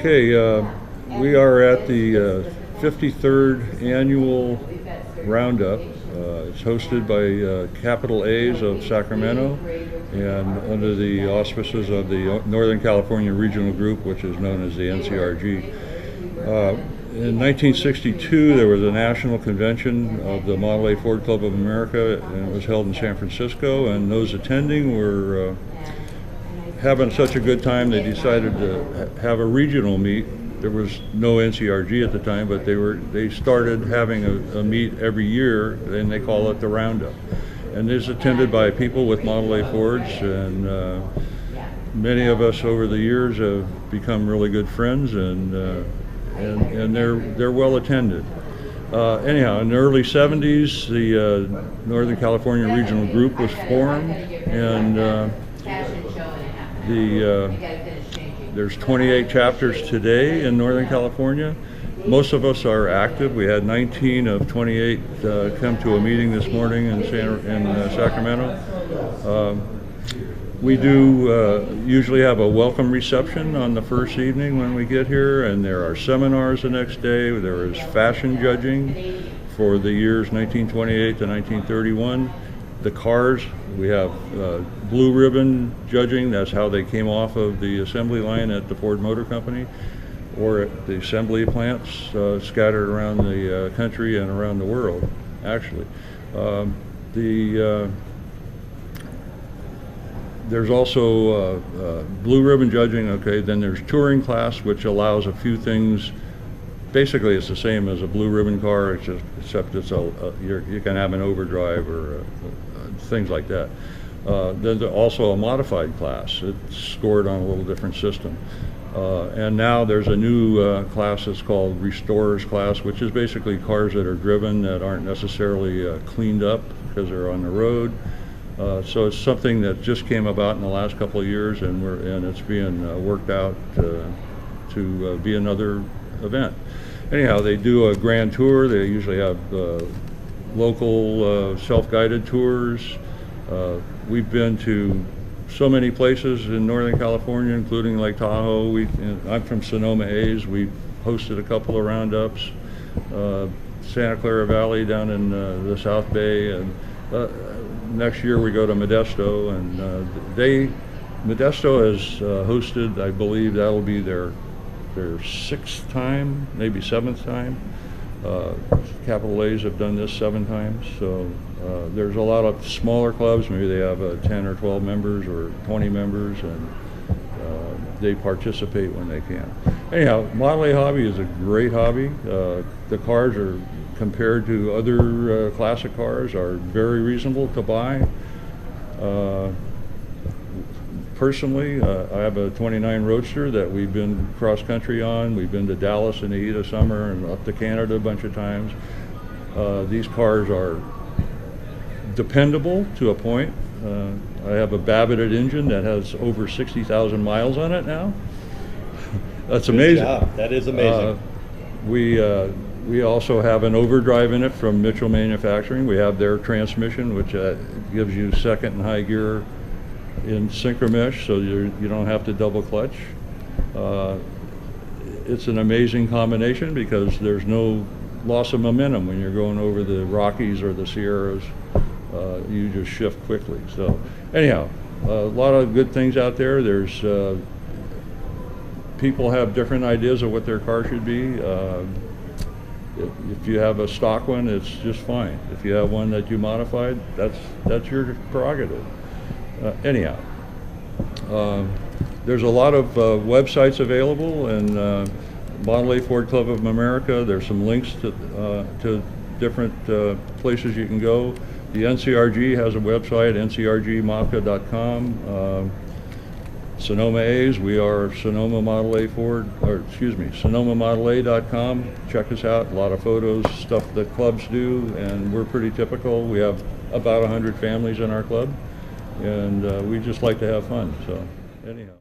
Okay, we are at the 53rd annual Roundup. It's hosted by Capital A's of Sacramento and under the auspices of the Northern California Regional Group, which is known as the NCRG. In 1962, there was a national convention of the Model A Ford Club of America, and it was held in San Francisco, and those attending were having such a good time they decided to have a regional meet. There was no NCRG at the time, but they started having a meet every year, and they call it the Roundup. And it's attended by people with Model A Fords, and many of us over the years have become really good friends, and they're well attended. Anyhow, in the early 70s, the Northern California Regional Group was formed, and there's 28 chapters today in Northern California. Most of us are active. We had 19 of 28 come to a meeting this morning in Sacramento. We do usually have a welcome reception on the first evening when we get here, and there are seminars the next day. There is fashion judging for the years 1928 to 1931. The cars, we have blue ribbon judging. That's how they came off of the assembly line at the Ford Motor Company or at the assembly plants scattered around the country and around the world, actually. There's also blue ribbon judging. Okay, then there's touring class, which allows a few things. Basically, it's the same as a blue ribbon car, except it's you can have an overdrive or things like that. Then there's also a modified class. It's scored on a little different system. And now there's a new class that's called Restorers class, which is basically cars that are driven that aren't necessarily cleaned up because they're on the road. So it's something that just came about in the last couple of years, and it's being worked out to be another event. Anyhow, they do a grand tour. They usually have local self-guided tours. We've been to so many places in Northern California, including Lake Tahoe. I'm from Sonoma A's. We've hosted a couple of roundups. Santa Clara Valley down in the South Bay, and next year we go to Modesto, and Modesto has hosted, I believe that'll be their 6th time, maybe 7th time. Capital A's have done this 7 times, so there's a lot of smaller clubs. Maybe they have 10 or 12 members or 20 members, and they participate when they can. Anyhow, Model A hobby is a great hobby. The cars are, compared to other classic cars, are very reasonable to buy. Personally, I have a 29 Roadster that we've been cross-country on. We've been to Dallas in the heat of summer and up to Canada a bunch of times. These cars are dependable to a point. I have a Babbitt engine that has over 60,000 miles on it now. That's amazing. Good job. That is amazing. We also have an overdrive in it from Mitchell Manufacturing. We have their transmission, which gives you second and high gear in synchromesh, so you don't have to double clutch. It's an amazing combination because there's no loss of momentum when you're going over the Rockies or the Sierras. You just shift quickly. So anyhow, a lot of good things out there. There's people have different ideas of what their car should be. If you have a stock one, it's just fine. If you have one that you modified, that's your prerogative. Anyhow, there's a lot of websites available, and Model A Ford Club of America. There's some links to different places you can go. The NCRG has a website, ncrgmopka.com. Sonoma A's, we are Sonoma Model A Ford, or excuse me, SonomaModel.com. Check us out. A lot of photos, stuff that clubs do, and we're pretty typical. We have about 100 families in our club, and we just like to have fun. So anyhow.